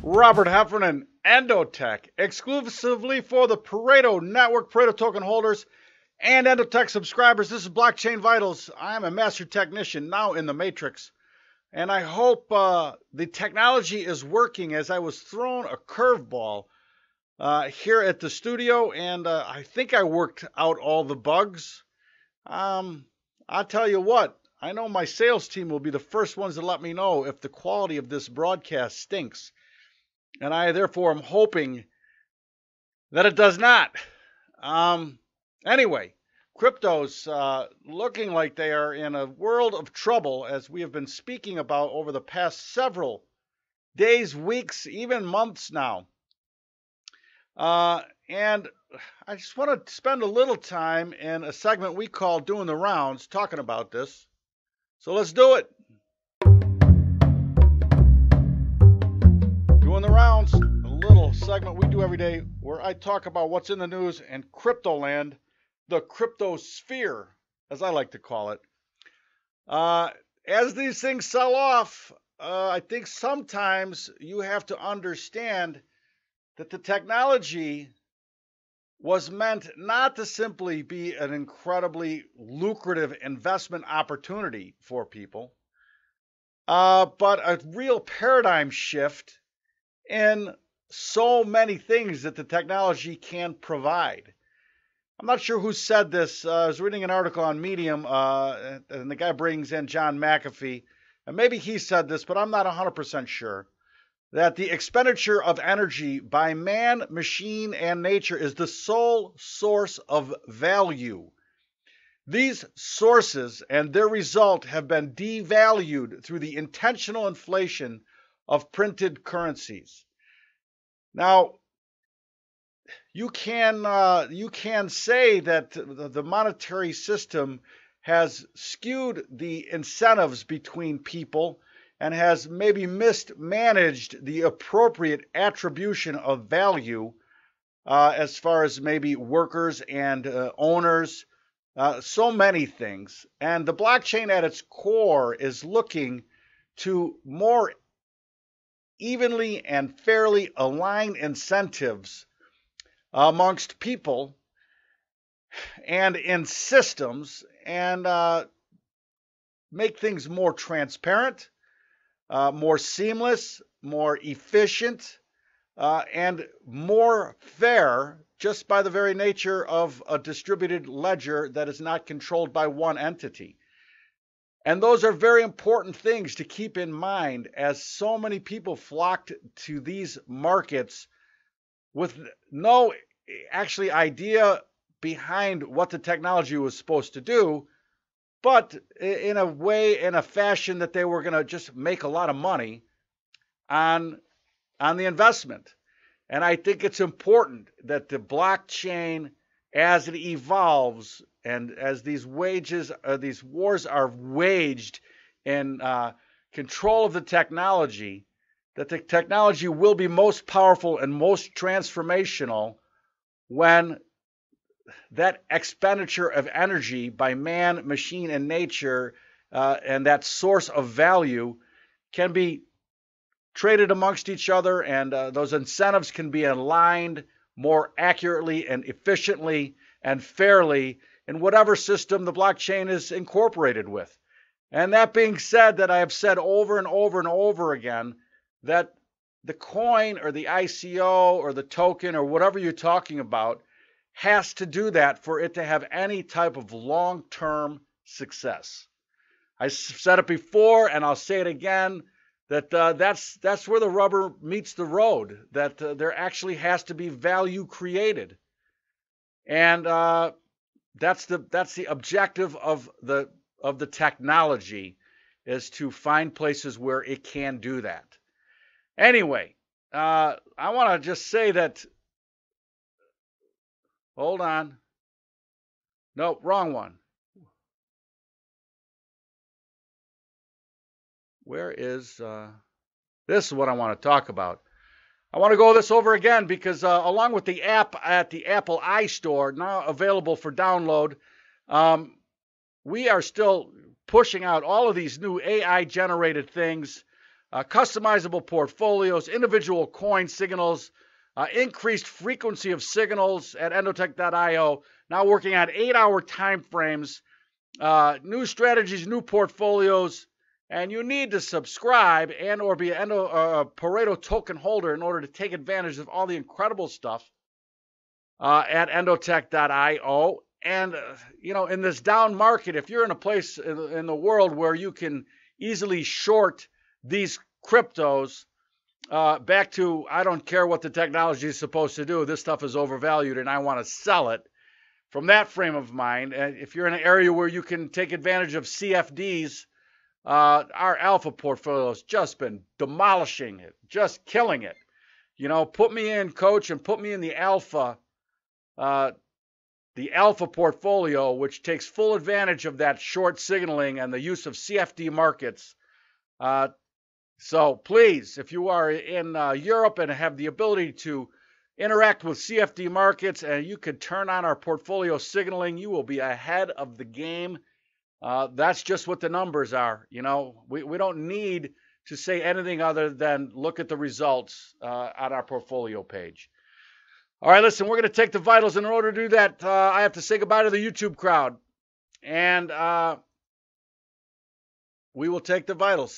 Robert Heffernan, Endotech, exclusively for the Pareto Network, Pareto token holders, and Endotech subscribers. This is Blockchain Vitals. I am a master technician now in the Matrix, and I hope the technology is working as I was thrown a curveball here at the studio, and I think I worked out all the bugs. I'll tell you what, I know my sales team will be the first ones to let me know if the quality of this broadcast stinks. And I therefore am hoping that it does not. Anyway, crypto's looking like they are in a world of trouble, as we have been speaking about over the past several days, weeks, even months now. And I just want to spend a little time in a segment we call Doing the Rounds, talking about this. So let's do it. Doing the Rounds, a little segment we do every day where I talk about what's in the news in crypto land, the crypto sphere, as I like to call it. As these things sell off, I think sometimes you have to understand that the technology was meant not to simply be an incredibly lucrative investment opportunity for people, but a real paradigm shift in so many things that the technology can provide. I'm not sure who said this. I was reading an article on Medium, and the guy brings in John McAfee, and maybe he said this, but I'm not 100% sure, that the expenditure of energy by man, machine, and nature is the sole source of value. These sources and their result have been devalued through the intentional inflation of printed currencies. Now, you can say that the monetary system has skewed the incentives between people and has maybe mismanaged the appropriate attribution of value as far as maybe workers and owners, so many things. And the blockchain at its core is looking to more evenly and fairly align incentives amongst people and in systems, and make things more transparent, more seamless, more efficient, and more fair, just by the very nature of a distributed ledger that is not controlled by one entity. And those are very important things to keep in mind, as so many people flocked to these markets with no actually idea behind what the technology was supposed to do, but in a way, in a fashion that they were going to just make a lot of money on the investment. And I think it's important that the blockchain, as it evolves and as these wars are waged in control of the technology, that the technology will be most powerful and most transformational when that expenditure of energy by man, machine, and nature, and that source of value can be traded amongst each other, and those incentives can be aligned more accurately and efficiently and fairly in whatever system the blockchain is incorporated with. And that being said, that I have said over and over and over again, that the coin or the ICO or the token or whatever you're talking about has to do that for it to have any type of long-term success. I said it before, and I'll say it again, that that's where the rubber meets the road, that there actually has to be value created. And that's the objective of the technology, is to find places where it can do that. Anyway, I want to just say that, hold on. Nope, wrong one. Where is, this is what I want to talk about. I want to go this over again because along with the app at the Apple iStore, now available for download, we are still pushing out all of these new AI-generated things, customizable portfolios, individual coin signals, increased frequency of signals at endotech.io, now working on 8-hour time frames, new strategies, new portfolios, and you need to subscribe and or be a Pareto token holder in order to take advantage of all the incredible stuff at endotech.io. And, in this down market, if you're in a place in the world where you can easily short these cryptos, back to, I don't care what the technology is supposed to do, this stuff is overvalued and I want to sell it. From that frame of mind, if you're in an area where you can take advantage of CFDs, our alpha portfolio has just been demolishing it, just killing it. Put me in, coach, and put me in the alpha portfolio, which takes full advantage of that short signaling and the use of CFD markets. So please, if you are in Europe and have the ability to interact with CFD markets and you could turn on our portfolio signaling, you will be ahead of the game. That's just what the numbers are. We don't need to say anything other than look at the results on our portfolio page. All right, listen, we're going to take the vitals. And in order to do that, I have to say goodbye to the YouTube crowd. And we will take the vitals.